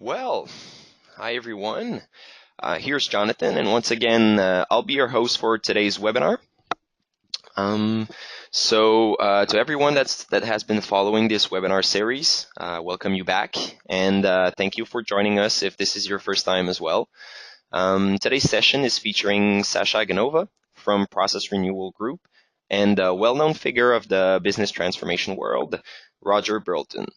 Well, hi everyone. Here's Jonathan, and once again, I'll be your host for today's webinar. Um, to everyone that has been following this webinar series, welcome you back, and thank you for joining us if this is your first time as well. Today's session is featuring Sasha Aganova from Process Renewal Group and a well-known figure of the business transformation world, Roger Burlton.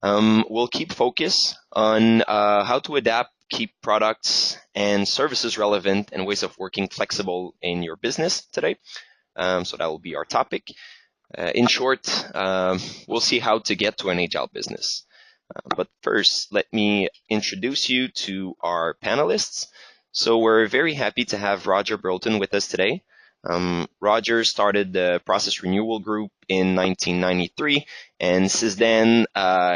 We'll keep focus on how to adapt, keep products and services relevant, and ways of working flexible in your business today. So that will be our topic. In short, we'll see how to get to an agile business. But first, let me introduce you to our panelists. So we're very happy to have Roger Burlton with us today. Roger started the Process Renewal Group in 1993, and since then,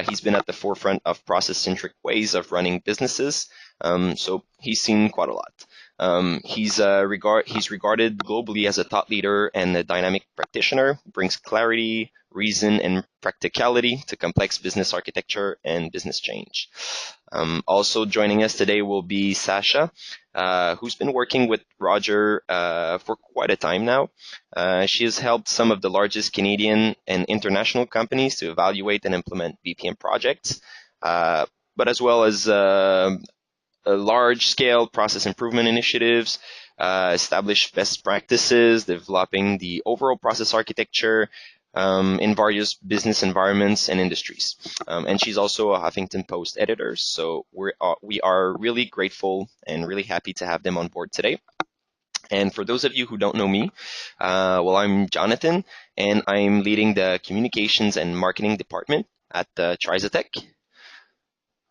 he's been at the forefront of process-centric ways of running businesses. So he's seen quite a lot. He's regarded globally as a thought leader and a dynamic practitioner, brings clarity, reason, and practicality to complex business architecture and business change. Also joining us today will be Sasha, who's been working with Roger for quite a time now. She has helped some of the largest Canadian and international companies to evaluate and implement BPM projects, but as well as large-scale process improvement initiatives, establish best practices, developing the overall process architecture in various business environments and industries. And she's also a Huffington Post editor, so we are really grateful and really happy to have them on board today. And for those of you who don't know me, I'm Jonathan, and I'm leading the communications and marketing department at Trizatech.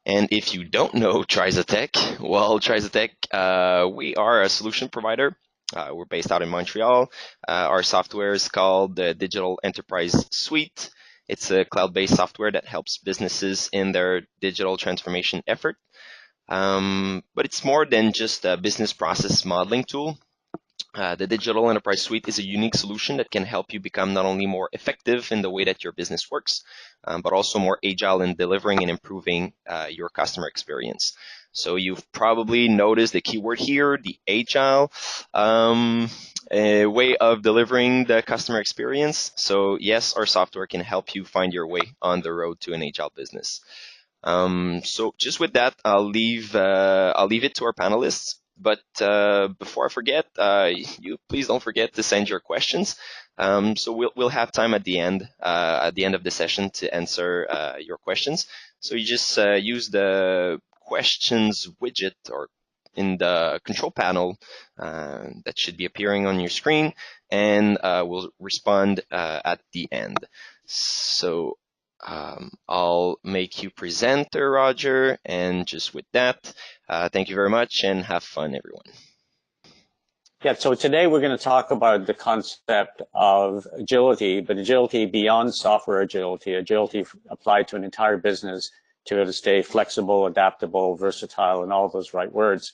And if you don't know Trizatech, well, Trizatech, we are a solution provider. We're based out in Montreal. Our software is called the Digital Enterprise Suite. It's a cloud-based software that helps businesses in their digital transformation effort. But it's more than just a business process modeling tool. The Digital Enterprise Suite is a unique solution that can help you become not only more effective in the way that your business works, but also more agile in delivering and improving your customer experience. So you've probably noticed the keyword here, the agile way of delivering the customer experience. So yes, our software can help you find your way on the road to an agile business. So just with that, I'll leave it to our panelists. But before I forget, you please don't forget to send your questions. So we'll have time at the end of the session to answer your questions. So you just use the questions widget or in the control panel that should be appearing on your screen, and we'll respond at the end. So I'll make you presenter, Roger, and just with that, thank you very much and have fun, everyone. Yeah, so today we're going to talk about the concept of agility, but agility beyond software agility applied to an entire business to be able to stay flexible, adaptable, versatile, and all those right words.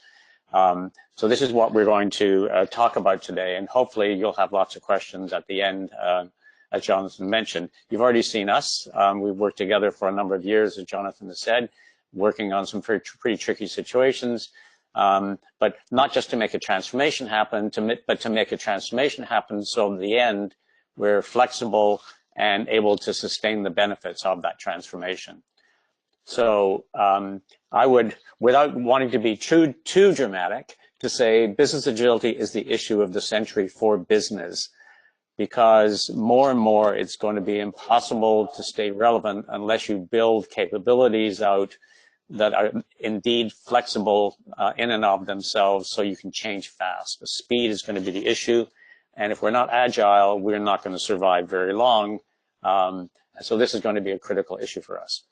So this is what we're going to talk about today, and hopefully you'll have lots of questions at the end. As Jonathan mentioned, you've already seen us. We've worked together for a number of years, as Jonathan has said, working on some pretty tricky situations, but not just to make a transformation happen, but to make a transformation happen so in the end, we're flexible and able to sustain the benefits of that transformation. So I would, without wanting to be too dramatic, to say business agility is the issue of the century for business, because more and more it's going to be impossible to stay relevant unless you build capabilities out that are indeed flexible in and of themselves so you can change fast. The speed is going to be the issue, and if we're not agile, we're not going to survive very long. So this is going to be a critical issue for us.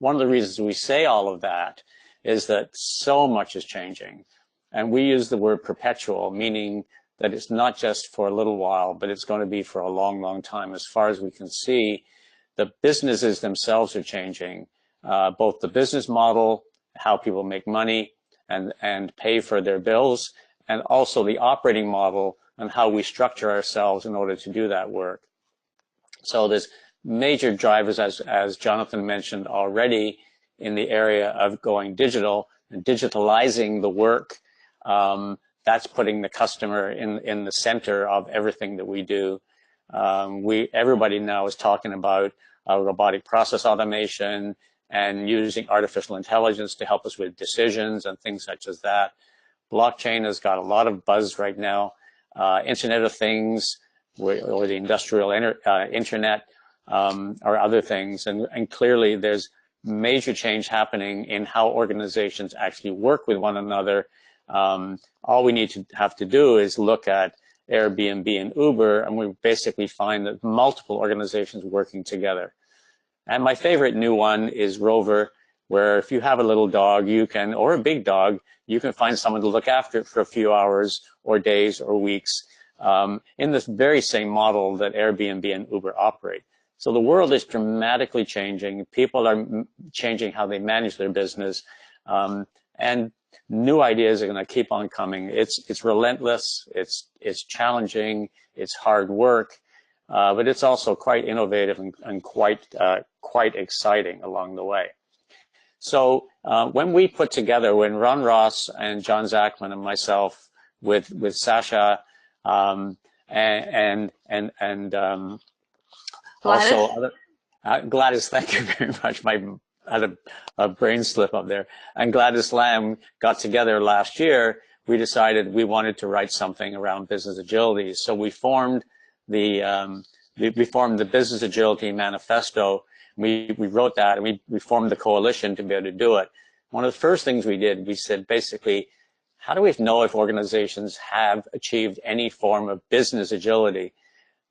One of the reasons we say all of that is that so much is changing, and we use the word perpetual, meaning that it's not just for a little while, but it's going to be for a long, long time. As far as we can see, the businesses themselves are changing, both the business model, how people make money and pay for their bills, and also the operating model and how we structure ourselves in order to do that work. So there's major drivers, as Jonathan mentioned already, in the area of going digital and digitalizing the work. That's putting the customer in the center of everything that we do. Everybody now is talking about robotic process automation and using artificial intelligence to help us with decisions and things such as that. Blockchain has got a lot of buzz right now. Internet of Things, or the industrial internet, or other things. And clearly there's major change happening in how organizations actually work with one another. All we need to have to do is look at Airbnb and Uber, and we basically find that multiple organizations working together. And my favorite new one is Rover, where if you have a little dog, you can, or a big dog, you can find someone to look after it for a few hours or days or weeks, in this very same model that Airbnb and Uber operate. So the world is dramatically changing. People are changing how they manage their business, and new ideas are going to keep on coming. It's relentless. It's challenging. It's hard work, but it's also quite innovative and quite exciting along the way. So when we put together, when Ron Ross and John Zachlin and myself with Sasha and also other, Gladys, thank you very much. I had a brain slip up there. And Gladys Lamb got together last year. We decided we wanted to write something around business agility. So we formed the Business Agility Manifesto. We wrote that, and we formed the coalition to be able to do it. One of the first things we did, we said basically, how do we know if organizations have achieved any form of business agility?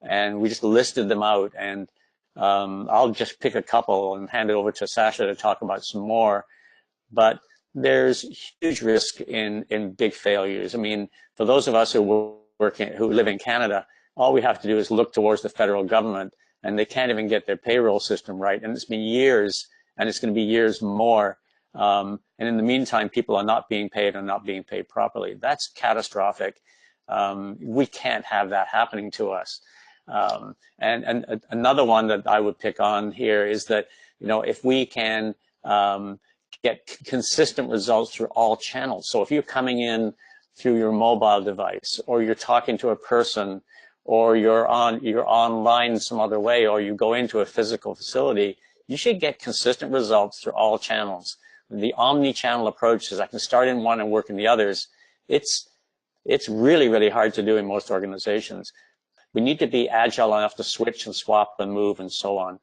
And we just listed them out, and I'll just pick a couple and hand it over to Sasha to talk about some more. But there's huge risk in big failures. I mean, for those of us who live in Canada, all we have to do is look towards the federal government, and they can't even get their payroll system right. And it's been years, and it's going to be years more. And in the meantime, people are not being paid and not being paid properly. That's catastrophic. We can't have that happening to us. And another one that I would pick on here is that, you know, if we can get consistent results through all channels. So if you're coming in through your mobile device, or you're talking to a person, or you're online some other way, or you go into a physical facility, you should get consistent results through all channels. The omni-channel approach is I can start in one and work in the others. It's really, really hard to do in most organizations. We need to be agile enough to switch and swap and move and so on.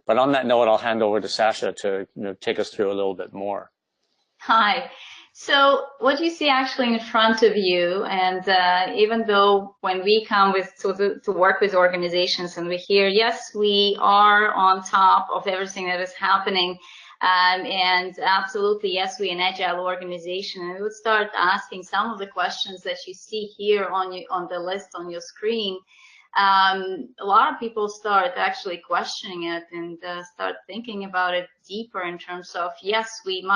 But on that note, I'll hand over to Sasha to take us through a little bit more. Hi. So what you see actually in front of you, and even though when we come to work with organizations and we hear, yes, we are on top of everything that is happening, and absolutely, yes, we're an agile organization, and we would start asking some of the questions that you see here on the list on your screen. A lot of people start actually questioning it and start thinking about it deeper in terms of, yes, we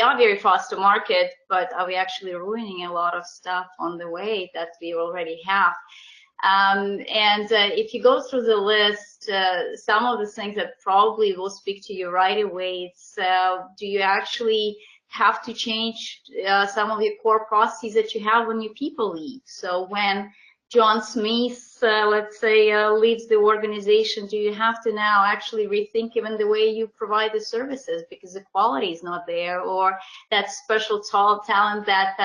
are very fast to market, but are we actually ruining a lot of stuff on the way that we already have? If you go through the list, some of the things that probably will speak to you right away, it's do you actually have to change some of your core processes that you have when your people leave? So when John Smith, let's say, leads the organization, do you have to now actually rethink even the way you provide the services because the quality is not there, or that special talent that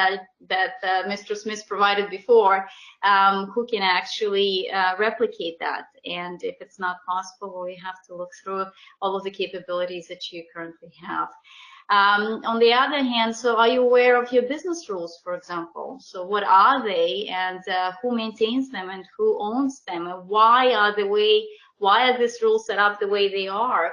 Mr. Smith provided before, who can actually replicate that? And if it's not possible, we have to look through all of the capabilities that you currently have. On the other hand, so are you aware of your business rules, for example? So what are they, and who maintains them, and who owns them, and why are these rules set up the way they are?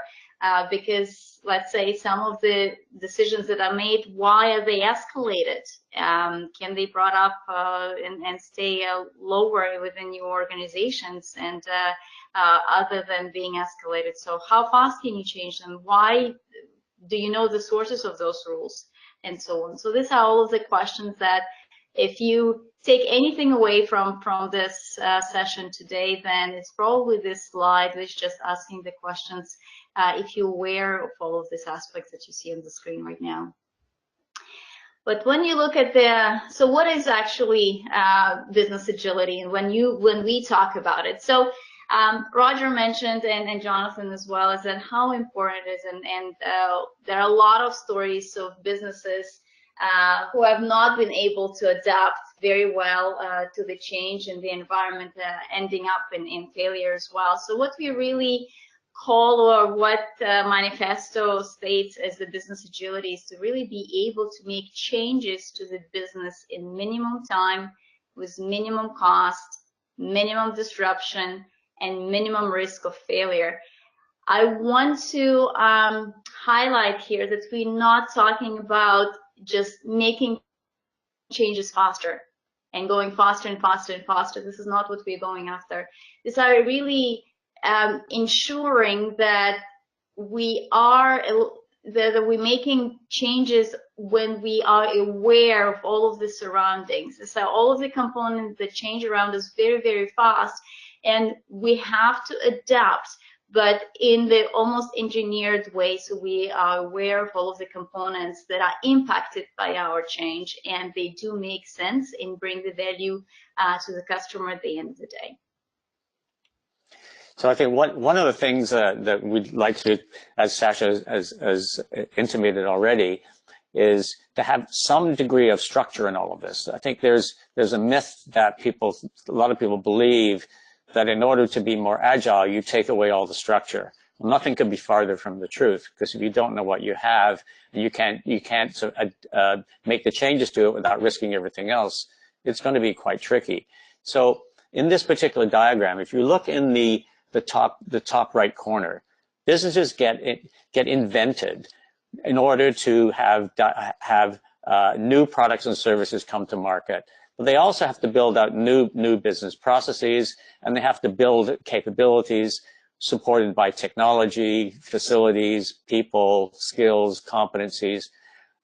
Because let's say some of the decisions that are made, why are they escalated? Can they brought up and stay lower within your organizations, and other than being escalated? So how fast can you change them? Why? Do you know the sources of those rules, and so on? So these are all of the questions that, if you take anything away from this session today, then it's probably this slide, which is just asking the questions if you're aware of all of these aspects that you see on the screen right now. But when you look at so what is actually business agility, and when we talk about it? So Roger mentioned, and Jonathan as well, is that how important it is, and there are a lot of stories of businesses who have not been able to adapt very well to the change in the environment, ending up in failure as well. So what we really call, or what manifesto states as the business agility, is to really be able to make changes to the business in minimum time, with minimum cost, minimum disruption, and minimum risk of failure. I want to highlight here that we're not talking about just making changes faster and going faster and faster and faster. This is not what we're going after. These are really ensuring that that we're making changes when we are aware of all of the surroundings. So all of the components that change around us very, very fast, and we have to adapt, but in the almost engineered way, so we are aware of all of the components that are impacted by our change, and they do make sense and bring the value to the customer at the end of the day. So I think one of the things that we'd like to, as Sasha has intimated already, is to have some degree of structure in all of this. I think there's a myth that a lot of people believe that in order to be more agile, you take away all the structure. Well, nothing could be farther from the truth, because if you don't know what you have, and you can't make the changes to it without risking everything else, it's going to be quite tricky. So in this particular diagram, if you look in the top right corner, businesses get invented in order to have new products and services come to market. But they also have to build out new business processes, and they have to build capabilities supported by technology, facilities, people, skills, competencies.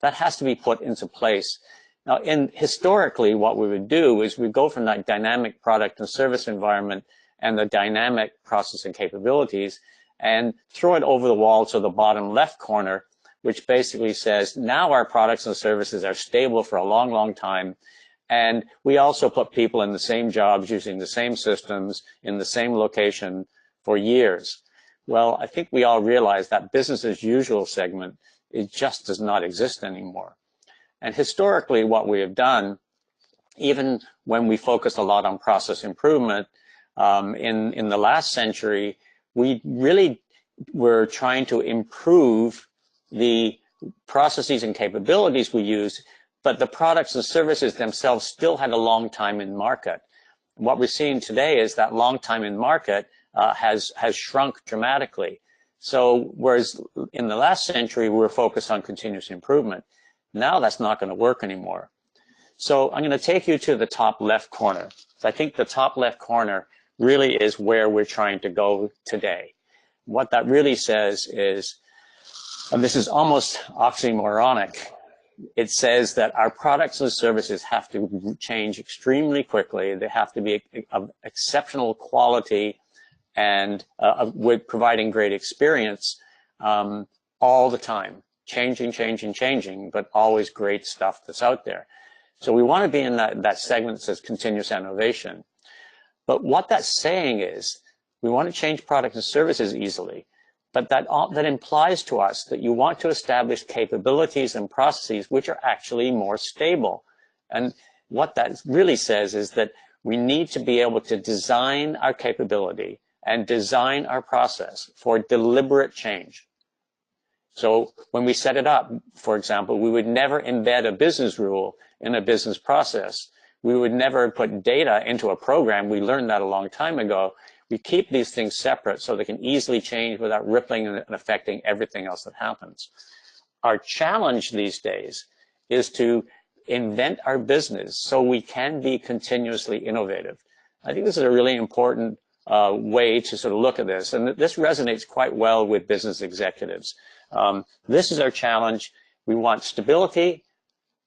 That has to be put into place. Now, historically, what we would do is we go from that dynamic product and service environment and the dynamic processing capabilities and throw it over the wall to the bottom left corner, which basically says, now our products and services are stable for a long, long time. And we also put people in the same jobs using the same systems in the same location for years. Well, I think we all realize that business as usual segment, it just does not exist anymore. And historically, what we have done, even when we focused a lot on process improvement, in the last century, we really were trying to improve the processes and capabilities we use, but the products and services themselves still had a long time in market. What we're seeing today is that long time in market has shrunk dramatically. So whereas in the last century, we were focused on continuous improvement, now that's not going to work anymore. So I'm going to take you to the top left corner. So I think the top left corner really is where we're trying to go today. What that really says is, and this is almost oxymoronic, it says that our products and services have to change extremely quickly. They have to be of exceptional quality and with providing great experience all the time. Changing, but always great stuff that's out there. So we want to be in that segment that says continuous innovation. But what that's saying is we want to change products and services easily, but that implies to us that you want to establish capabilities and processes which are actually more stable. And what that really says is that we need to be able to design our capability and design our process for deliberate change. So when we set it up, for example, we would never embed a business rule in a business process. We would never put data into a program. We learned that a long time ago. We keep these things separate so they can easily change without rippling and affecting everything else that happens. Our challenge these days is to invent our business so we can be continuously innovative. I think this is a really important way to sort of look at this, and this resonates quite well with business executives. This is our challenge. We want stability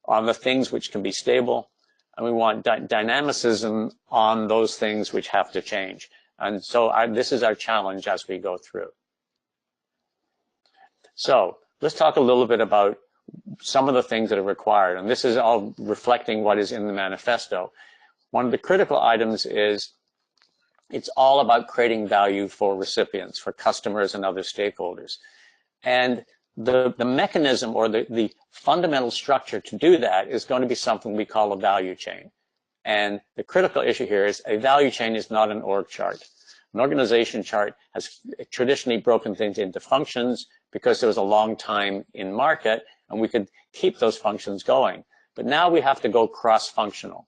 on the things which can be stable, and we want dynamicism on those things which have to change. And so this is our challenge as we go through. So let's talk a little bit about some of the things that are required. And this is all reflecting what is in the manifesto. One of the critical items is it's all about creating value for recipients, for customers and other stakeholders. And the mechanism or the fundamental structure to do that is going to be something we call a value chain. And the critical issue here is a value chain is not an org chart. An organization chart has traditionally broken things into functions because there was a long time in market and we could keep those functions going. But now we have to go cross-functional.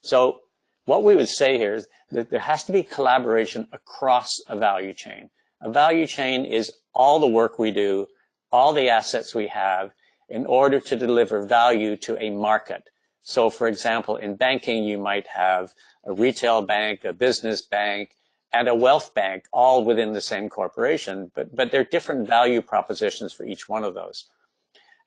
So what we would say here is that there has to be collaboration across a value chain. A value chain is all the work we do, all the assets we have in order to deliver value to a market. So for example, in banking, you might have a retail bank, a business bank, and a wealth bank all within the same corporation, but there are different value propositions for each one of those.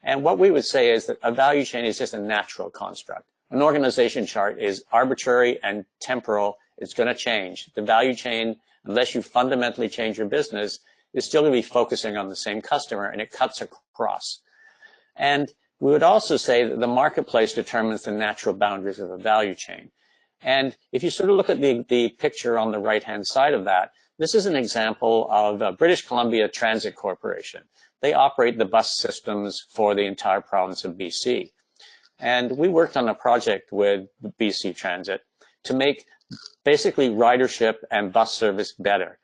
And what we would say is that a value chain is just a natural construct. An organization chart is arbitrary and temporal. It's going to change. The value chain, unless you fundamentally change your business, is still going to be focusing on the same customer, and it cuts across. And we would also say that the marketplace determines the natural boundaries of a value chain. And if you sort of look at the picture on the right-hand side of that, this is an example of British Columbia Transit Corporation. They operate the bus systems for the entire province of BC. And we worked on a project with BC Transit to make basically ridership and bus service better.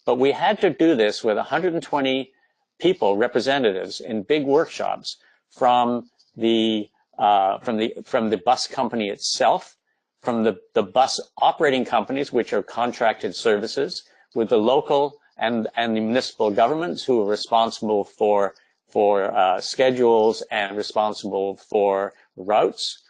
But we had to do this with 120 people, representatives in big workshops from the bus company itself, from the bus operating companies, which are contracted services, with the local and the municipal governments who are responsible for schedules and responsible for routes.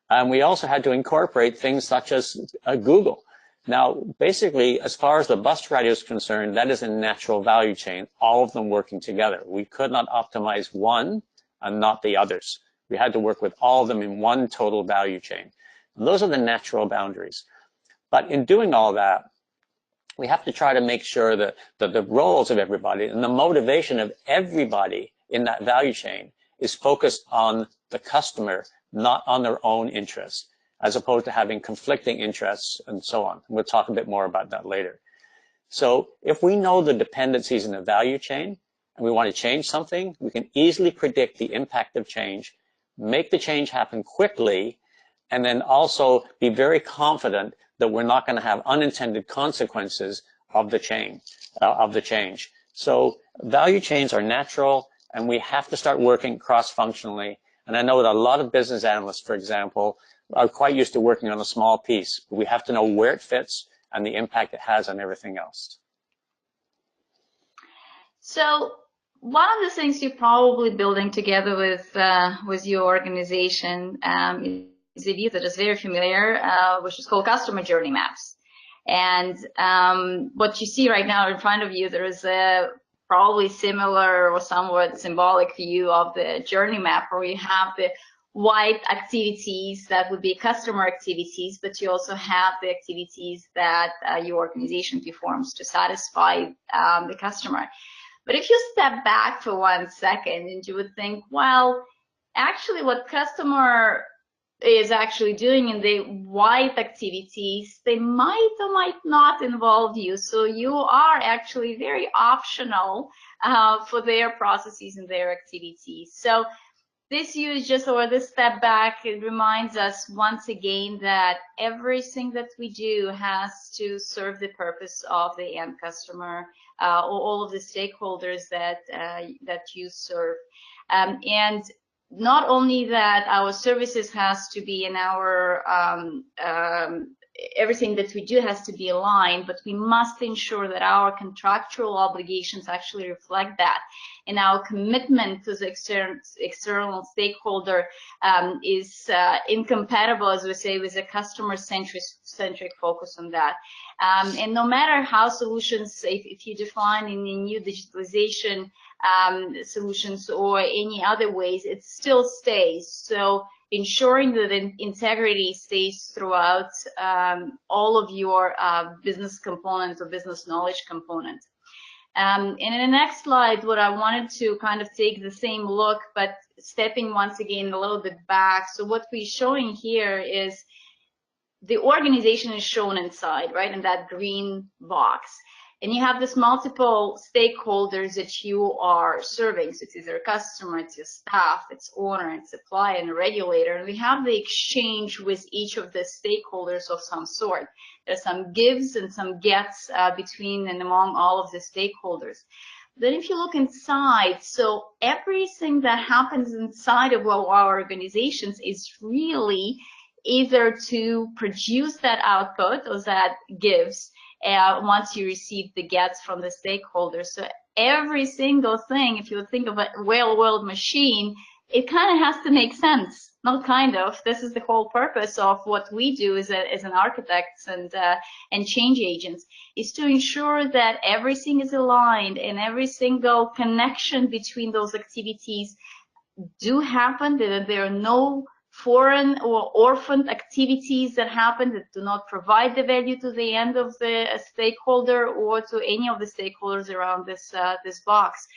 And we also had to incorporate things such as Google. Now, basically, as far as the bus rider is concerned, that is a natural value chain, all of them working together. We could not optimize one and not the others. We had to work with all of them in one total value chain. And those are the natural boundaries. But in doing all that, we have to try to make sure that the roles of everybody and the motivation of everybody in that value chain is focused on the customer, not on their own interests, as opposed to having conflicting interests and so on. We'll talk a bit more about that later. So if we know the dependencies in the value chain and we want to change something, we can easily predict the impact of change, make the change happen quickly, and then also be very confident that we're not going to have unintended consequences of the change. So value chains are natural, and we have to start working cross-functionally. And I know that a lot of business analysts, for example, are quite used to working on a small piece. We have to know where it fits and the impact it has on everything else. So one of the things you're probably building together with your organization is a view that is very familiar, which is called customer journey maps. And what you see right now in front of you, there is a probably similar or somewhat symbolic view of the journey map, where you have the white activities that would be customer activities, but you also have the activities that your organization performs to satisfy the customer. But if you step back for 1 second and you would think, well, actually what customer is actually doing in the white activities, they might or might not involve you. So you are actually very optional for their processes and their activities. So this use just, or this step back, it reminds us once again that everything that we do has to serve the purpose of the end customer, or all of the stakeholders that you serve. And not only that, our services has to be in our everything that we do has to be aligned, but we must ensure that our contractual obligations actually reflect that. And our commitment to the external stakeholder is incompatible, as we say, with a customer-centric focus on that. And no matter how solutions, if you define in the new digitalization solutions or any other ways, it still stays. So ensuring that integrity stays throughout all of your business components or business knowledge components. And in the next slide, what I wanted to kind of take the same look, but stepping once again a little bit back. So what we're showing here is the organization is shown inside, right, in that green box. And you have this multiple stakeholders that you are serving. So it's either a customer, it's your staff, it's owner, it's supplier, and a regulator. And we have the exchange with each of the stakeholders of some sort. There's some gives and some gets between and among all of the stakeholders. Then if you look inside, so everything that happens inside of our organizations is really either to produce that output or that gives once you receive the gets from the stakeholders. So every single thing, if you think of a well-oiled machine, it kind of has to make sense. Not kind of. This is the whole purpose of what we do as an architects and change agents, is to ensure that everything is aligned and every single connection between those activities do happen, that there are no foreign or orphaned activities that happen that do not provide the value to the end of the stakeholder or to any of the stakeholders around this box.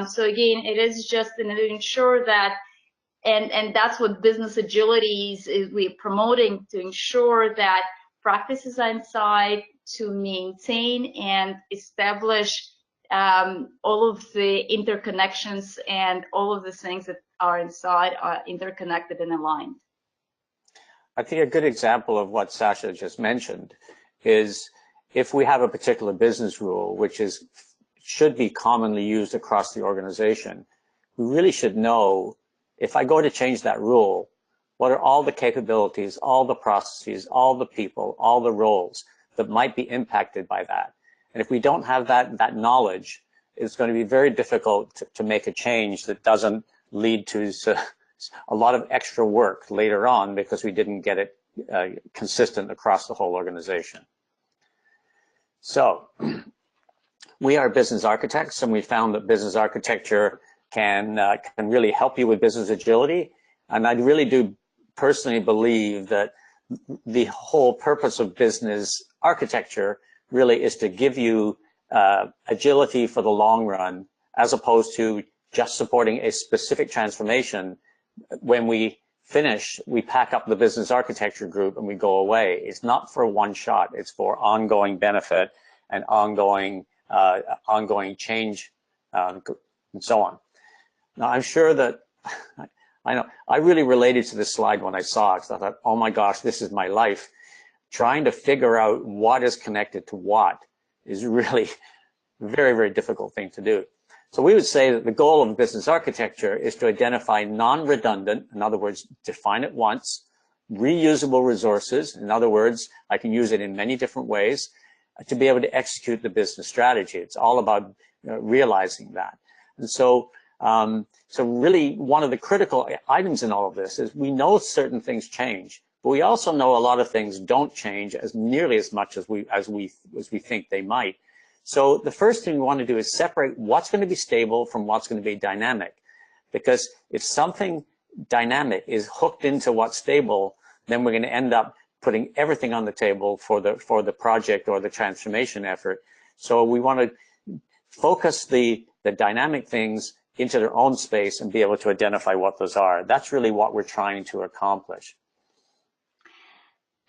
So again, it is just to ensure that, and that's what business agility is we're promoting, to ensure that practices are inside to maintain and establish all of the interconnections and all of the things that are inside are interconnected and aligned. I think a good example of what Sasha just mentioned is if we have a particular business rule, which should be commonly used across the organization, we really should know, if I go to change that rule, what are all the capabilities, all the processes, all the people, all the roles that might be impacted by that. And if we don't have that knowledge, it's going to be very difficult to make a change that doesn't lead to a lot of extra work later on because we didn't get it consistent across the whole organization. So we are business architects, and we found that business architecture can really help you with business agility. And I really do personally believe that the whole purpose of business architecture really is to give you agility for the long run, as opposed to just supporting a specific transformation. When we finish, we pack up the business architecture group and we go away. It's not for one shot. It's for ongoing benefit and ongoing change and so on. Now, I'm sure that I really related to this slide when I saw it, because I thought, oh my gosh, this is my life. Trying to figure out what is connected to what is really a very, very difficult thing to do. So we would say that the goal of business architecture is to identify non-redundant, in other words, define it once, reusable resources, in other words, I can use it in many different ways, to be able to execute the business strategy. It's all about realizing that. And so, so really one of the critical items in all of this is we know certain things change, but we also know a lot of things don't change as nearly as much as we think they might. So the first thing we want to do is separate what's going to be stable from what's going to be dynamic. Because if something dynamic is hooked into what's stable, then we're going to end up putting everything on the table for the project or the transformation effort. So we want to focus the dynamic things into their own space and be able to identify what those are. That's really what we're trying to accomplish.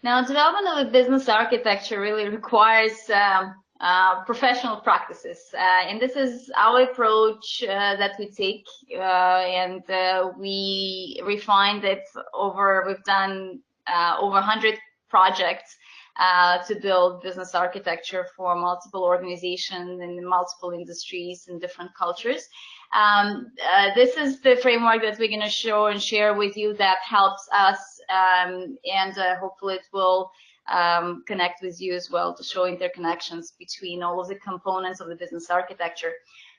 Now, development of a business architecture really requires professional practices, and this is our approach that we take, and we refined it we've done over 100 projects to build business architecture for multiple organizations in multiple industries and different cultures. This is the framework that we're going to show and share with you that helps us, and hopefully it will connect with you as well to show interconnections between all of the components of the business architecture.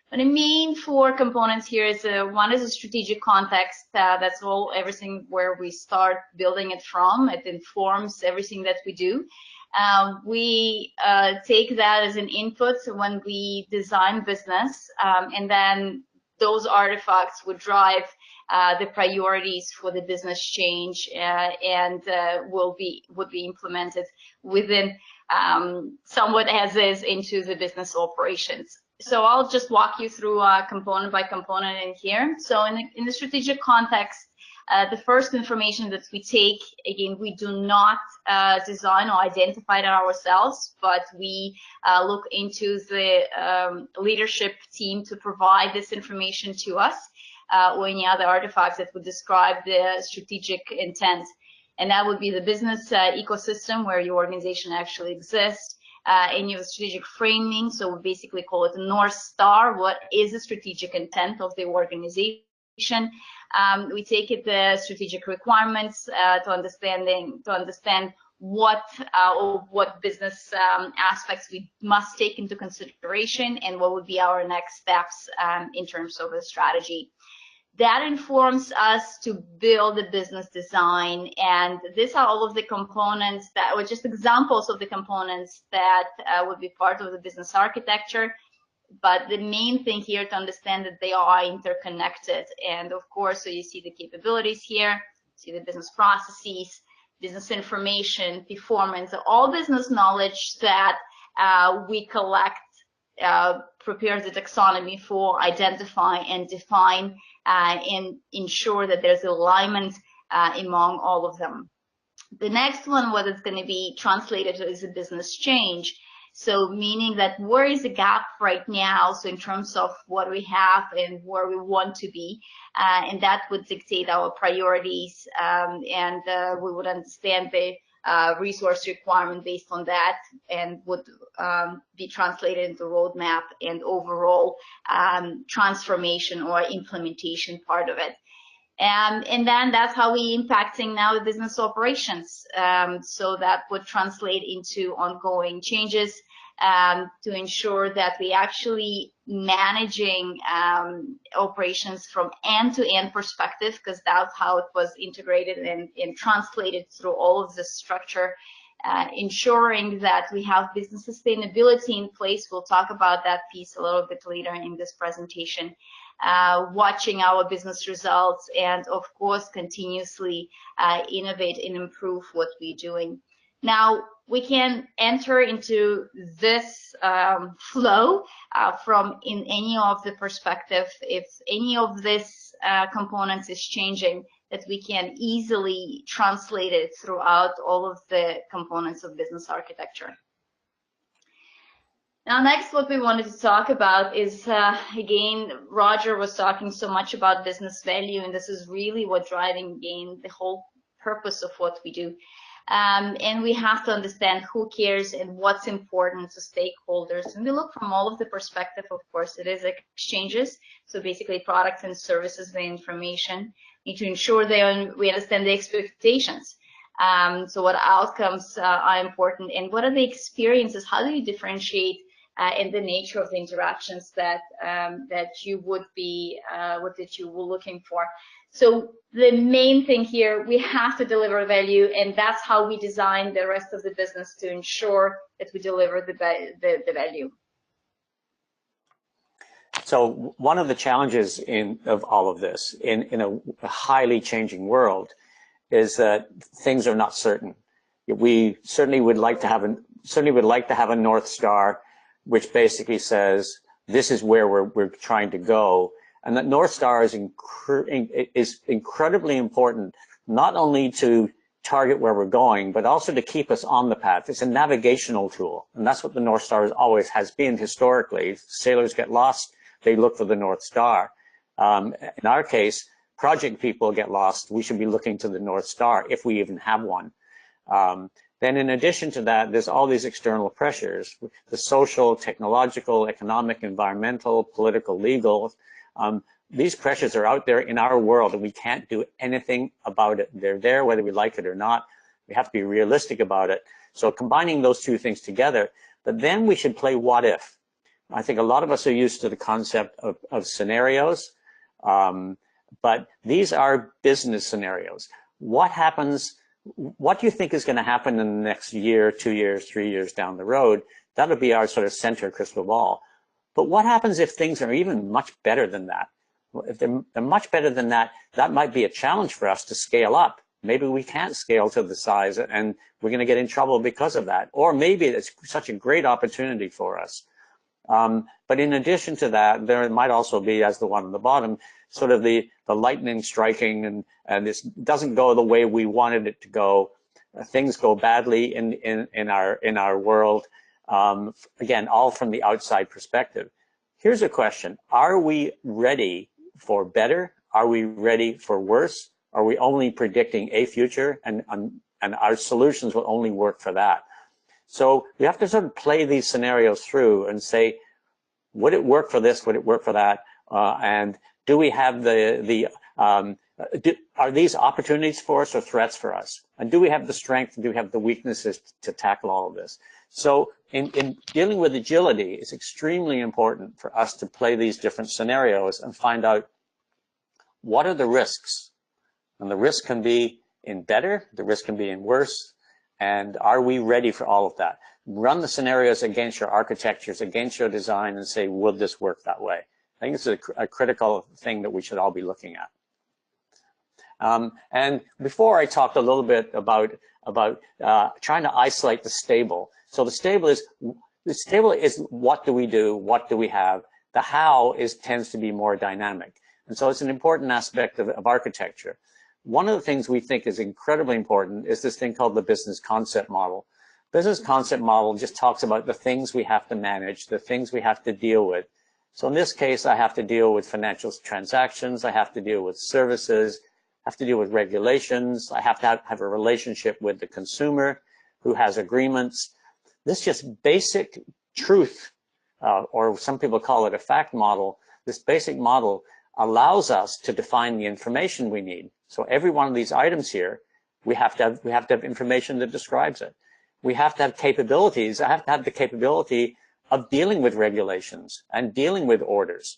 But the main four components here is one is a strategic context. That's everything where we start building it from. It informs everything that we do. We take that as an input when we design business, and then those artifacts would drive the priorities for the business change, and would be implemented within somewhat as is into the business operations. So I'll just walk you through component by component in here. So in the strategic context, the first information that we take, again, we do not design or identify it ourselves, but we look into the leadership team to provide this information to us, or any other artifacts that would describe the strategic intent. And that would be the business ecosystem where your organization actually exists. Any of the strategic framing, so we basically call it the North Star. What is the strategic intent of the organization? We take it the strategic requirements to understand what business aspects we must take into consideration and what would be our next steps in terms of a strategy. That informs us to build a business design, and these are all of the components that were just examples of the components that would be part of the business architecture. But the main thing here to understand that they are interconnected. And of course, so you see the capabilities here, see the business processes, business information, performance, all business knowledge that we collect, prepare the taxonomy for, identify and define, and ensure that there's alignment among all of them. The next one, what it's going to be translated is a business change. So meaning that where is the gap right now? So in terms of what we have and where we want to be, and that would dictate our priorities, and we would understand the resource requirement based on that, and would be translated into roadmap and overall transformation or implementation part of it. And then that's how we impacting now the business operations. So that would translate into ongoing changes to ensure that we actually managing operations from end-to-end perspective, because that's how it was integrated and translated through all of the structure, ensuring that we have business sustainability in place. We'll talk about that piece a little bit later in this presentation. Watching our business results, and of course continuously innovate and improve what we're doing. Now we can enter into this flow from in any of the perspective. If any of this components is changing, that we can easily translate it throughout all of the components of business architecture. Now, next, what we wanted to talk about is, again, Roger was talking so much about business value, and this is really what driving, again, the whole purpose of what we do. And we have to understand who cares and what's important to stakeholders. And we look from all of the perspective, of course, it is exchanges. So basically products and services, the information, need to ensure we understand the expectations. So what outcomes are important and what are the experiences? How do you differentiate and the nature of the interactions that you would be that you were looking for. So the main thing here, we have to deliver value, and that's how we design the rest of the business to ensure that we deliver the value. So one of the challenges of all of this in a highly changing world is that things are not certain. We certainly would like to have a North Star, which basically says this is where we're trying to go, and that North Star is incredibly important, not only to target where we're going, but also to keep us on the path. It's a navigational tool, and that's what the North Star always has been historically. If sailors get lost, they look for the North Star. In our case, project people get lost, we should be looking to the North Star if we even have one. Then in addition to that, there's all these external pressures, the social, technological, economic, environmental, political, legal. These pressures are out there in our world, and we can't do anything about it. They're there whether we like it or not. We have to be realistic about it. So combining those two things together, but then we should play what if. I think a lot of us are used to the concept of scenarios, but these are business scenarios. What happens? What do you think is going to happen in the next year, 2 years, 3 years down the road? That'll be our sort of center crystal ball. But what happens if things are even much better than that? If they're much better than that, that might be a challenge for us to scale up. Maybe we can't scale to the size, and we're going to get in trouble because of that. Or maybe it's such a great opportunity for us. But in addition to that, there might also be, as the one on the bottom, sort of the lightning striking, and this doesn't go the way we wanted it to go. Things go badly in our world. Again, all from the outside perspective. Here's a question: are we ready for better? Are we ready for worse? Are we only predicting a future, and our solutions will only work for that? So we have to sort of play these scenarios through and say, would it work for this? Would it work for that? And do we have are these opportunities for us or threats for us? And do we have the strength? Do we have the weaknesses to tackle all of this? So in dealing with agility, it's extremely important for us to play these different scenarios and find out what are the risks. And the risk can be in better, the risk can be in worse, and are we ready for all of that? Run the scenarios against your architectures, against your design, and say, would this work that way? I think it's a critical thing that we should all be looking at. And before I talked a little bit about trying to isolate the stable. So the stable is what do we do? What do we have? The how tends to be more dynamic. And so it's an important aspect of architecture. One of the things we think is incredibly important is this thing called the business concept model. Business concept model just talks about the things we have to manage, the things we have to deal with. So in this case, I have to deal with financial transactions, I have to deal with services, I have to deal with regulations, I have to have a relationship with the consumer who has agreements. This just basic truth, or some people call it a fact model, this basic model allows us to define the information we need. So every one of these items here, we have to have information that describes it. We have to have capabilities. I have to have the capability of dealing with regulations and dealing with orders.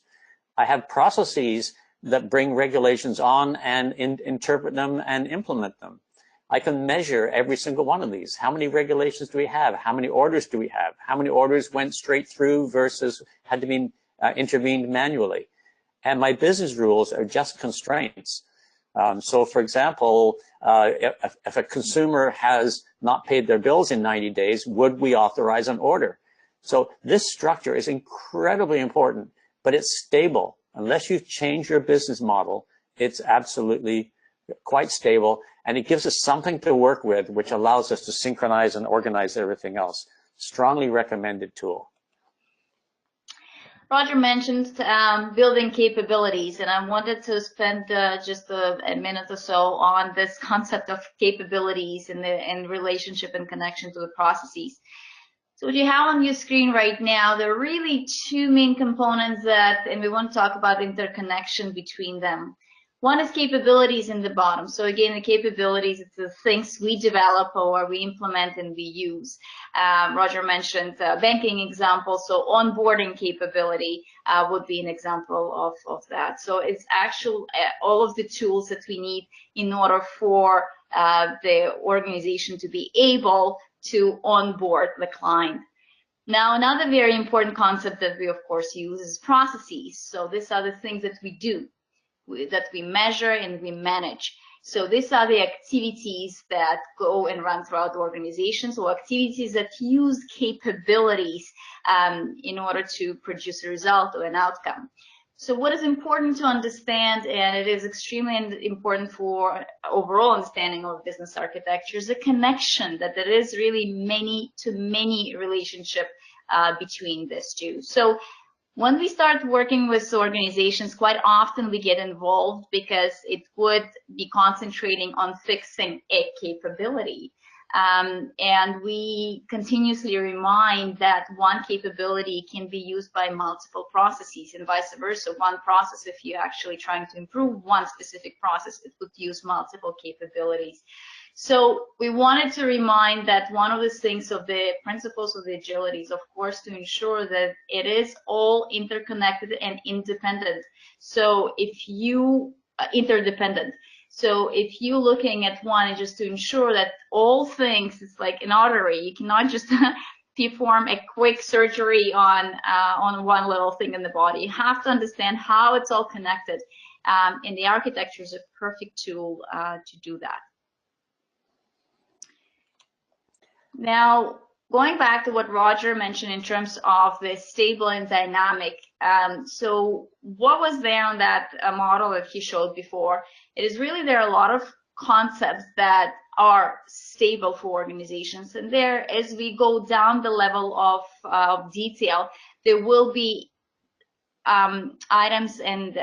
I have processes that bring regulations on and interpret them and implement them. I can measure every single one of these. How many regulations do we have? How many orders do we have? How many orders went straight through versus had to be intervened manually? And my business rules are just constraints. So for example, if a consumer has not paid their bills in 90 days, would we authorize an order? So this structure is incredibly important, but it's stable. Unless you change your business model, it's absolutely quite stable, and it gives us something to work with, which allows us to synchronize and organize everything else. Strongly recommended tool. Roger mentioned building capabilities, and I wanted to spend just a minute or so on this concept of capabilities and relationship and connection to the processes. So what you have on your screen right now, there are really two main components and we want to talk about interconnection between them. One is capabilities in the bottom. So again, the capabilities, it's the things we develop or we implement and we use. Roger mentioned banking example, so onboarding capability would be an example of that. So it's actual all of the tools that we need in order for the organization to be able to onboard the client. Now, another very important concept that we, of course, use is processes. So these are the things that we do, that we measure and we manage. So these are the activities that go and run throughout the organization, so activities that use capabilities in order to produce a result or an outcome. So what is important to understand, and it is extremely important for overall understanding of business architecture, is the connection, that there is really many-to-many relationship between these two. So when we start working with organizations, quite often we get involved because it would be concentrating on fixing a capability. And we continuously remind that one capability can be used by multiple processes and vice versa. One process, if you're actually trying to improve one specific process, it would use multiple capabilities. So we wanted to remind that one of the things of the principles of the agility is, of course, to ensure that it is all interconnected and independent. So if you interdependent. So if you're looking at one, just to ensure that all things, it's like an artery. You cannot just perform a quick surgery on one little thing in the body. You have to understand how it's all connected, and the architecture is a perfect tool to do that. Now, going back to what Roger mentioned in terms of the stable and dynamic, so what was there on that model that he showed before? It is really, there are a lot of concepts that are stable for organizations, and there, as we go down the level of detail, there will be items and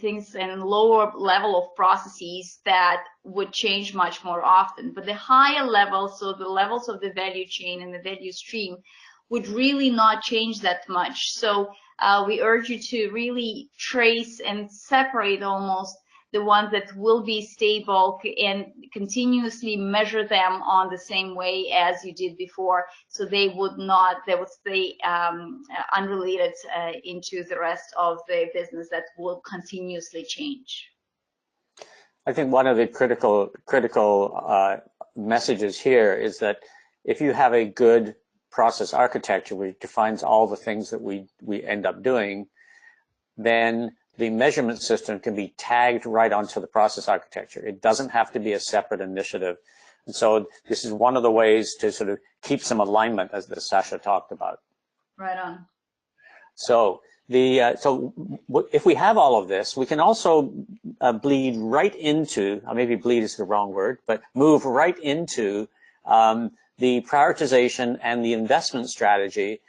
things and lower level of processes that would change much more often. But the higher levels, so the levels of the value chain and the value stream, would really not change that much. So we urge you to really trace and separate almost the ones that will be stable and continuously measure them on the same way as you did before, so they would stay unrelated into the rest of the business that will continuously change. I think one of the critical messages here is that if you have a good process architecture which defines all the things that we end up doing, then the measurement system can be tagged right onto the process architecture. It doesn't have to be a separate initiative. And so this is one of the ways to sort of keep some alignment, as Sasha talked about. Right on. So if we have all of this, we can also bleed right into, maybe bleed is the wrong word, but move right into the prioritization and the investment strategy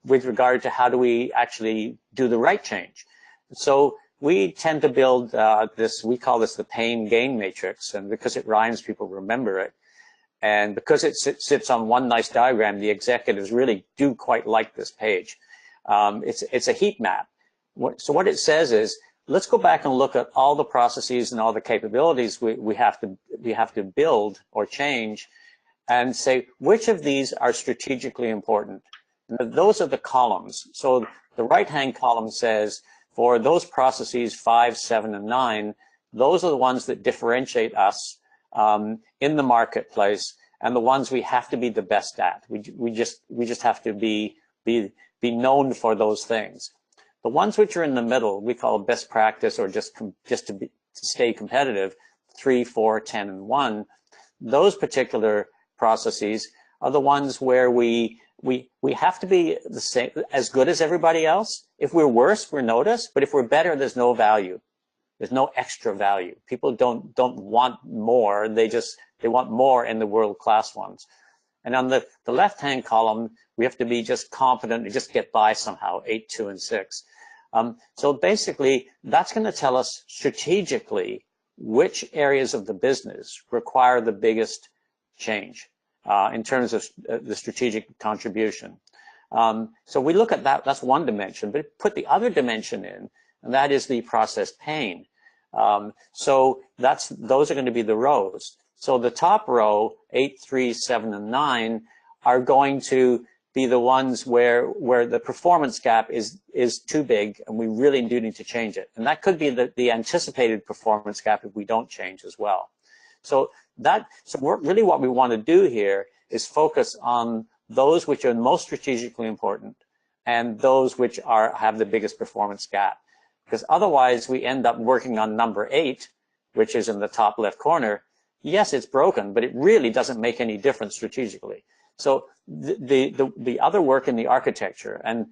with regard to how do we actually do the right change. So we tend to build we call this the pain gain matrix, and because it rhymes, people remember it. And because it sits on one nice diagram, the executives really do quite like this page. It's a heat map. So what it says is, let's go back and look at all the processes and all the capabilities we have to build or change, and say which of these are strategically important. And those are the columns. So the right-hand column says, for those processes 5, 7, and 9, those are the ones that differentiate us in the marketplace, and the ones we have to be the best at. We just have to be known for those things. The ones which are in the middle, we call best practice, or just to stay competitive, 3, 4, 10, and 1. Those particular processes are the ones where we have to be the same, as good as everybody else. If we're worse, we're noticed, but if we're better, there's no value. There's no extra value. People don't want more. They want more in the world-class ones. And on the left-hand column, we have to be just competent and just get by somehow, 8, 2, and 6. So basically, that's going to tell us strategically which areas of the business require the biggest change in terms of the strategic contribution. So we look at that, that's one dimension, but put the other dimension in, and that is the process pain. So those are going to be the rows. So the top row, 8, 3, 7, and 9, are going to be the ones where the performance gap is too big, and we really do need to change it. And that could be the anticipated performance gap if we don't change as well. So really what we want to do here is focus on those which are most strategically important and those which have the biggest performance gap. Because otherwise we end up working on number 8, which is in the top left corner. Yes, it's broken, but it really doesn't make any difference strategically. So the other work in the architecture and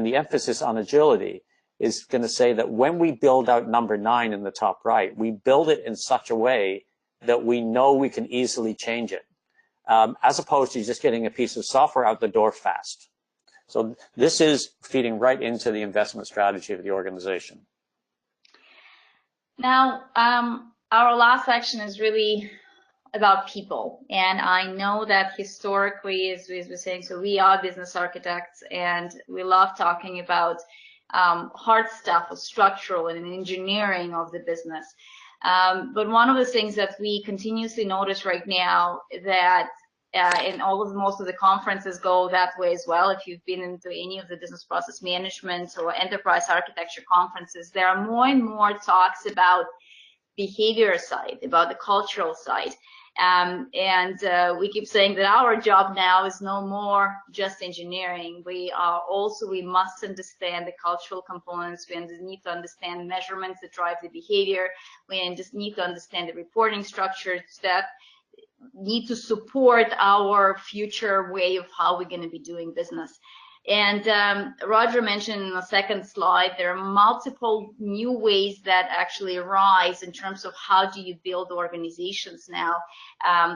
the emphasis on agility is going to say that when we build out number 9 in the top right, we build it in such a way that we know we can easily change it, as opposed to just getting a piece of software out the door fast. So this is feeding right into the investment strategy of the organization. Now, our last section is really about people. And I know that historically, as we were saying, so we are business architects, and we love talking about hard stuff, or structural and engineering of the business. But one of the things that we continuously notice right now, that and most of the conferences go that way as well. If you've been into any of the business process management or enterprise architecture conferences, there are more and more talks about behavior side, about the cultural side. We keep saying that our job now is no more just engineering. We must understand the cultural components. We need to understand measurements that drive the behavior. We just need to understand the reporting structures that need to support our future way of how we're going to be doing business. And Roger mentioned in the second slide, there are multiple new ways that actually arise in terms of how do you build organizations now.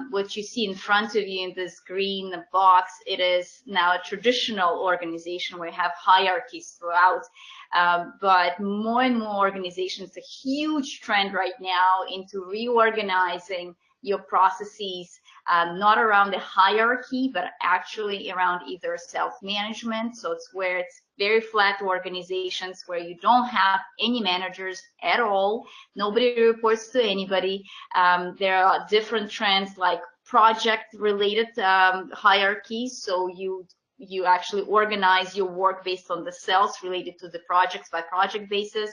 What you see in front of you in this green box, it is now a traditional organization where you have hierarchies throughout. But more and more organizations, a huge trend right now into reorganizing your processes, not around the hierarchy, but actually around either self-management. So it's where it's very flat organizations where you don't have any managers at all. Nobody reports to anybody. There are different trends like project-related hierarchies. So you actually organize your work based on the cells related to the projects by project basis.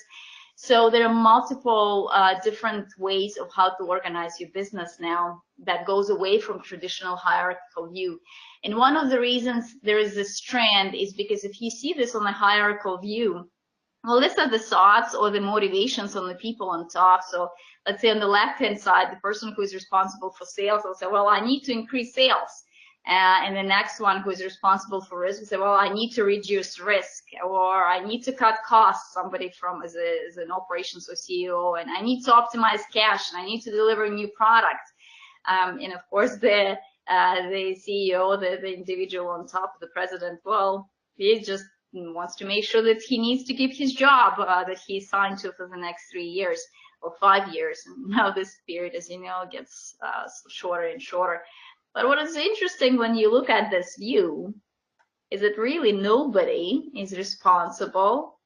So there are multiple different ways of how to organize your business now that goes away from traditional hierarchical view. And one of the reasons there is this trend is because if you see this on a hierarchical view, well, these are the thoughts or the motivations on the people on top. So let's say on the left-hand side, the person who is responsible for sales will say, well, I need to increase sales. And the next one who is responsible for risk will say, well, I need to reduce risk, or I need to cut costs, somebody from as an operations or CEO, and I need to optimize cash, and I need to deliver new products. And of course, the CEO, the individual on top, the president, well, he just wants to make sure that he needs to keep his job that he signed to for the next 3 years or 5 years. And now this period, as you know, gets shorter and shorter. But what is interesting when you look at this view is that really nobody is responsible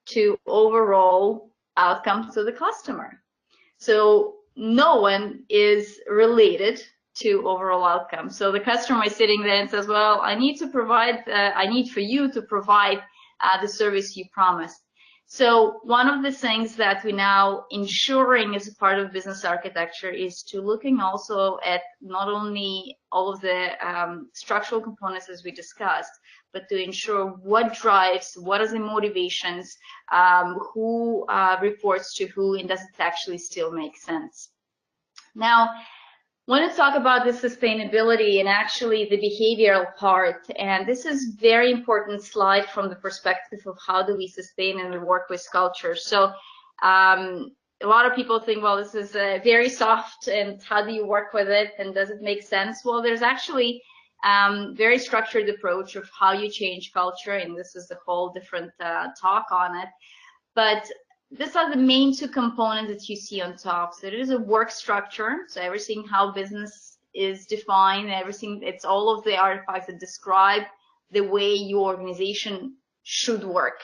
to overall outcomes to the customer. So no one is related to overall outcomes. So the customer is sitting there and says, well, I need for you to provide the service you promised. So one of the things that we're now ensuring as a part of business architecture is to looking also at not only all of the structural components as we discussed, but to ensure what drives, what are the motivations, who reports to who, and does it actually still make sense. Now, I want to talk about the sustainability and actually the behavioral part. And this is very important slide from the perspective of how do we sustain and work with culture. So a lot of people think, well, this is very soft, and how do you work with it, and does it make sense? Well, there's actually very structured approach of how you change culture, and this is a whole different talk on it. But these are the main two components that you see on top. So there is a work structure, so everything how business is defined, everything, it's all of the artifacts that describe the way your organization should work.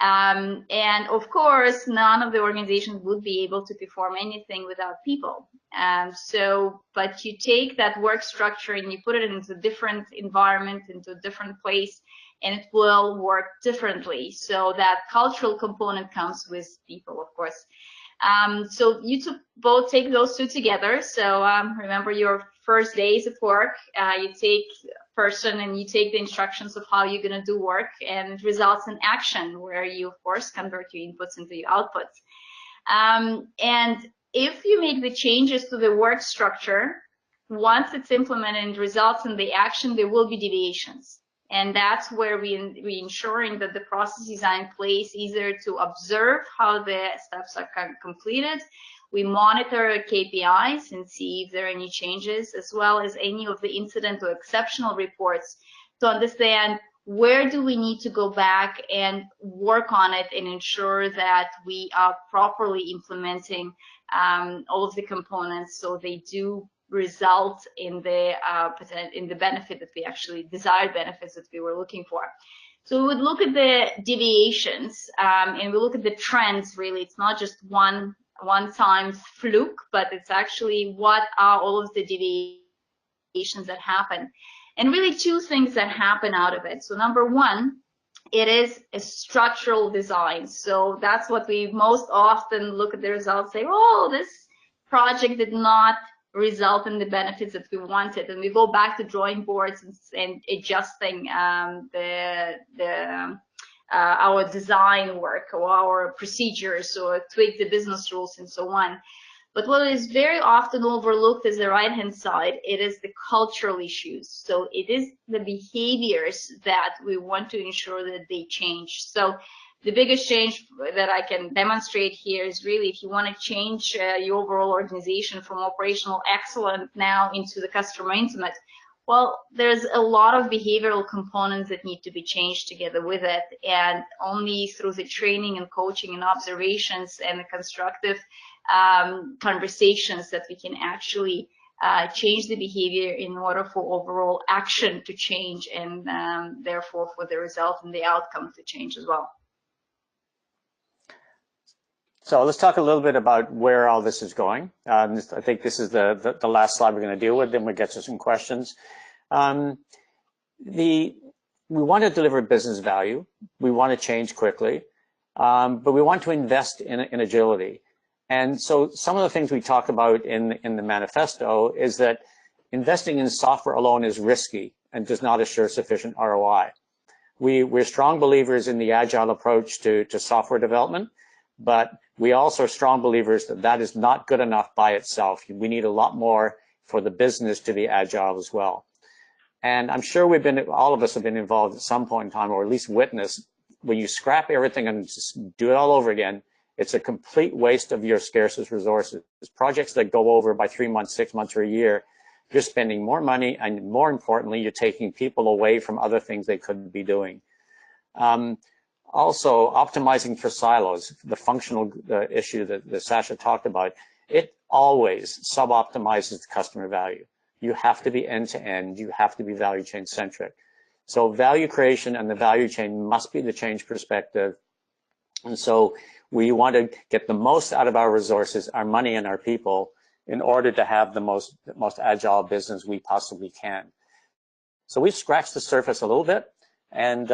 And of course, none of the organizations would be able to perform anything without people. But you take that work structure and you put it into a different environment, into a different place, and it will work differently. So that cultural component comes with people, of course. So you both take those two together. So remember your first days at work, you take person and you take the instructions of how you're going to do work, and it results in action where you, of course, convert your inputs into your outputs. And if you make the changes to the work structure, once it's implemented and results in the action, there will be deviations. And that's where we ensuring that the processes are in place, either to observe how the steps are completed. We monitor KPIs and see if there are any changes, as well as any of the incident or exceptional reports to understand where do we need to go back and work on it and ensure that we are properly implementing all of the components so they do result in the benefit that we actually desired benefits that we were looking for. So we would look at the deviations and we look at the trends. Really, it's not just one time fluke, but it's actually what are all of the deviations that happen, and really two things that happen out of it. So number one, it is a structural design. So that's what we most often look at the results, say, oh, this project did not result in the benefits that we wanted, and we go back to drawing boards and adjusting our design work or our procedures or tweak the business rules and so on. But what is very often overlooked is the right-hand side. It is the cultural issues. So it is the behaviors that we want to ensure that they change. So the biggest change that I can demonstrate here is really if you want to change your overall organization from operational excellence now into the customer intimate, well, there's a lot of behavioral components that need to be changed together with it, and only through the training and coaching and observations and the constructive conversations that we can actually change the behavior in order for overall action to change, and therefore for the result and the outcome to change as well. So let's talk a little bit about where all this is going. I think this is the last slide we're going to deal with, then we'll get to some questions. We want to deliver business value. We want to change quickly, but we want to invest in agility. And so some of the things we talk about in the manifesto is that investing in software alone is risky and does not assure sufficient ROI. We're strong believers in the Agile approach to software development, but we also are strong believers that that is not good enough by itself. We need a lot more for the business to be agile as well. And I'm sure all of us have been involved at some point in time, or at least witnessed, when you scrap everything and just do it all over again, it's a complete waste of your scarcest resources. Projects that go over by 3 months, 6 months, or a year, you're spending more money, and more importantly, you're taking people away from other things they could be doing. Also, optimizing for silos, the functional issue that Sasha talked about, it always sub-optimizes the customer value. You have to be end-to-end. You have to be value chain centric. So value creation and the value chain must be the change perspective. And so we want to get the most out of our resources, our money, and our people in order to have the most agile business we possibly can. So we've scratched the surface a little bit. And,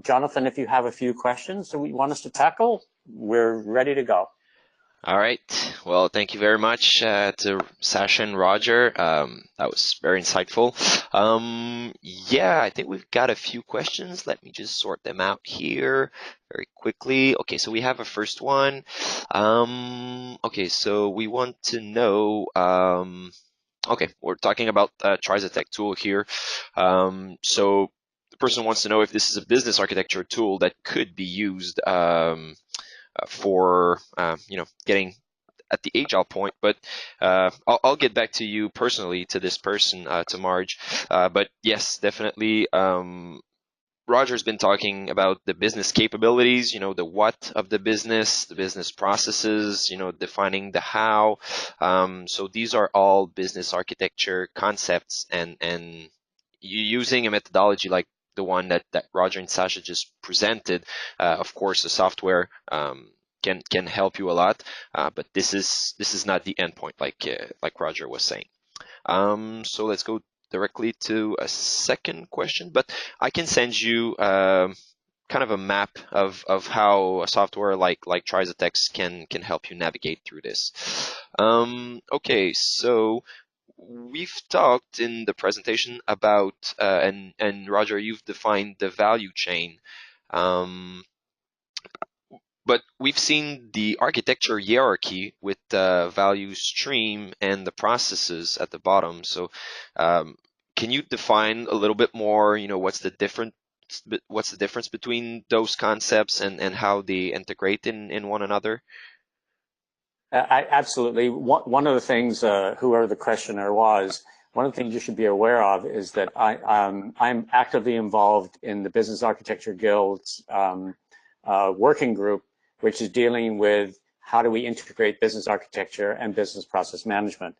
Jonathan, if you have a few questions that you want us to tackle, we're ready to go. All right. Well, thank you very much to Sasha and Roger. That was very insightful. Yeah, I think we've got a few questions. Let me just sort them out here very quickly. Okay, so we have a first one. Okay, so we want to know, okay, we're talking about TriZetech tool here. So the person wants to know if this is a business architecture tool that could be used for getting at the Agile point, but I'll get back to you personally, to this person, to Marge. But yes, definitely. Roger's been talking about the business capabilities, the what of the business processes, defining the how. So these are all business architecture concepts, and you using a methodology like the one that Roger and Sasha just presented. Of course, the software can help you a lot, but this is not the endpoint, like Roger was saying. So let's go directly to a second question, but I can send you kind of a map of how a software like TriZetech can help you navigate through this. Okay, so we've talked in the presentation about, and Roger, you've defined the value chain. But we've seen the architecture hierarchy with the value stream and the processes at the bottom. So can you define a little bit more, what's the difference between those concepts and how they integrate in one another? Absolutely. One of the things, whoever the questioner was, one of the things you should be aware of is that I'm actively involved in the Business Architecture Guild's working group, which is dealing with how do we integrate business architecture and business process management.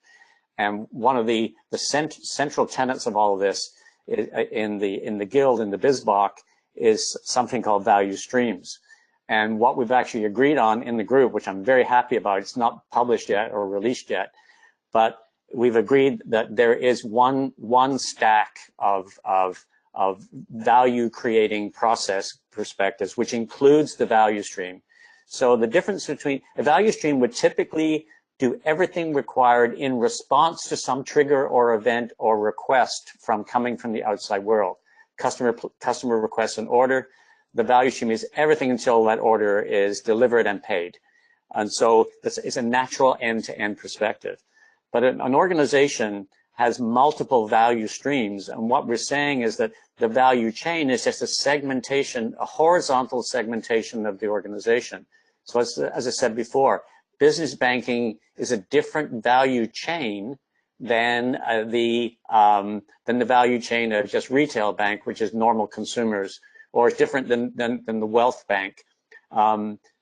And one of the central tenets of all of this in the guild, in the BizBoc, is something called value streams. And what we've actually agreed on in the group, which I'm very happy about, it's not published yet or released yet, but we've agreed that there is one stack of value creating process perspectives, which includes the value stream. So the difference between a value stream would typically do everything required in response to some trigger or event or request coming from the outside world. Customer requests an order. The value stream is everything until that order is delivered and paid. And so it's a natural end-to-end perspective. But an organization has multiple value streams. And what we're saying is that the value chain is just a segmentation, a horizontal segmentation of the organization. So as I said before, business banking is a different value chain than the value chain of just retail bank, which is normal consumers, or it's different than the wealth bank.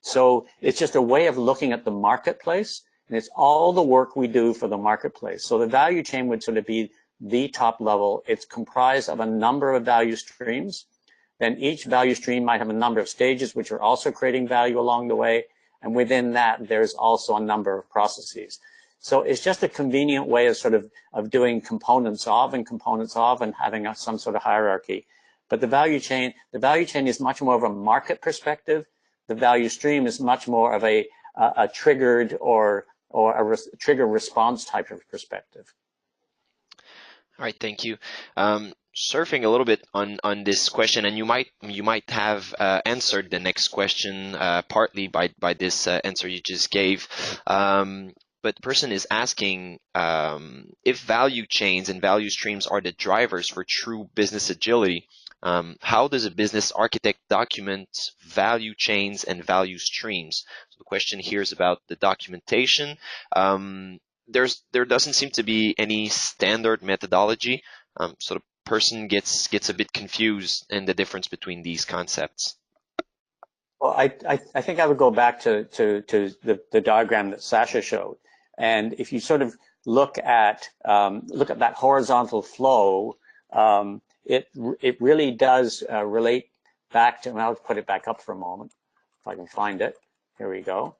So it's just a way of looking at the marketplace, and it's all the work we do for the marketplace. So the value chain would sort of be the top level. It's comprised of a number of value streams. Then each value stream might have a number of stages, which are also creating value along the way. And within that, there's also a number of processes. So it's just a convenient way of doing components of and having some sort of hierarchy. But the value chain is much more of a market perspective. The value stream is much more of a triggered or a trigger response type of perspective. All right, thank you. Surfing a little bit on this question, and you might have answered the next question partly by this answer you just gave. But the person is asking if value chains and value streams are the drivers for true business agility. How does a business architect document value chains and value streams? So the question here is about the documentation. There doesn't seem to be any standard methodology, so the person gets a bit confused in the difference between these concepts. Well, I think I would go back to the diagram that Sasha showed, and if you sort of look at that horizontal flow, it really does relate back to, and I'll put it back up for a moment if I can find it. Here we go.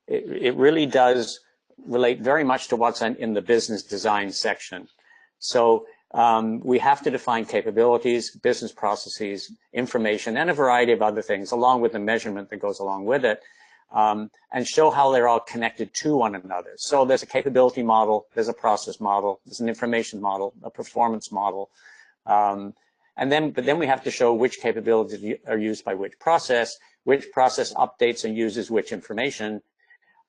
It really does relate very much to what's in the business design section. So we have to define capabilities, business processes, information, and a variety of other things, along with the measurement that goes along with it, and show how they're all connected to one another. So there's a capability model, there's a process model, there's an information model, a performance model, but then we have to show which capabilities are used by which process updates and uses which information,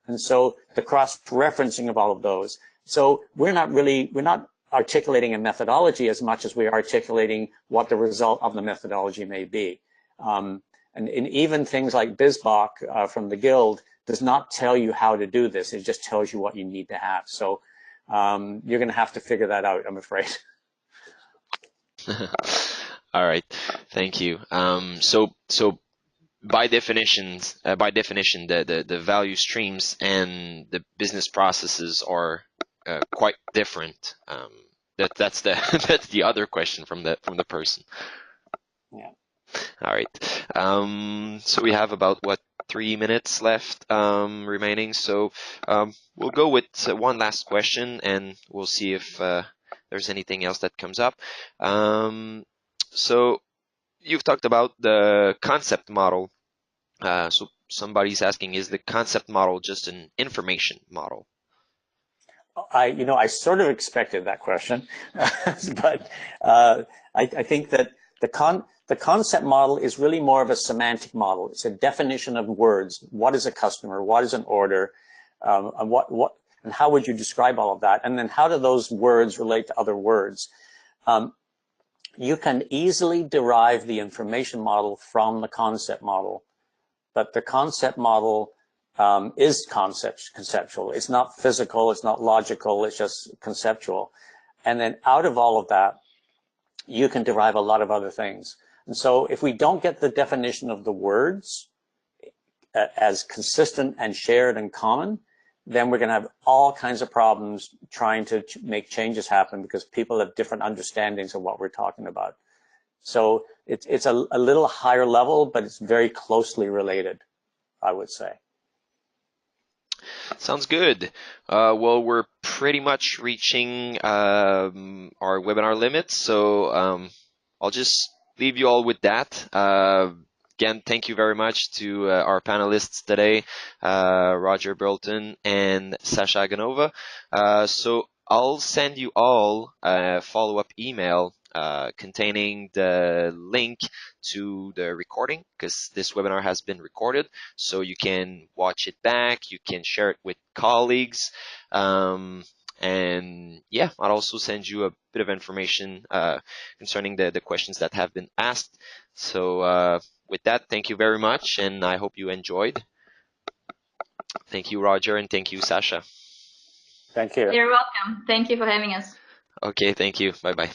and so the cross-referencing of all of those. So we're not articulating a methodology as much as we are articulating what the result of the methodology may be. And even things like BizBach from the Guild does not tell you how to do this. It just tells you what you need to have. So you're going to have to figure that out, I'm afraid. All right, thank you. So by definition, the value streams and the business processes are quite different. That's the other question from the person. Yeah. All right. So we have about 3 minutes left remaining. So we'll go with one last question, and we'll see if there's anything else that comes up. So you've talked about the concept model. So somebody's asking, is the concept model just an information model? I sort of expected that question, but I think that the concept model is really more of a semantic model. It's a definition of words. What is a customer? What is an order? And how would you describe all of that? And then how do those words relate to other words? You can easily derive the information model from the concept model, but the concept model is conceptual. It's not physical, it's not logical, it's just conceptual. And then out of all of that, you can derive a lot of other things. And so if we don't get the definition of the words as consistent and shared and common, then we're going to have all kinds of problems trying to make changes happen because people have different understandings of what we're talking about. So it's a little higher level, but it's very closely related, I would say. Sounds good. Well, we're pretty much reaching our webinar limit, so I'll just leave you all with that. Again, thank you very much to our panelists today, Roger Burlton and Sasha Aganova. So I'll send you all a follow-up email containing the link to the recording, because this webinar has been recorded, so you can watch it back, you can share it with colleagues, and yeah, I'll also send you a bit of information concerning the questions that have been asked. So with that, thank you very much, and I hope you enjoyed. Thank you, Roger, and thank you, Sasha. Thank you. You're welcome. Thank you for having us. Okay, thank you. Bye-bye.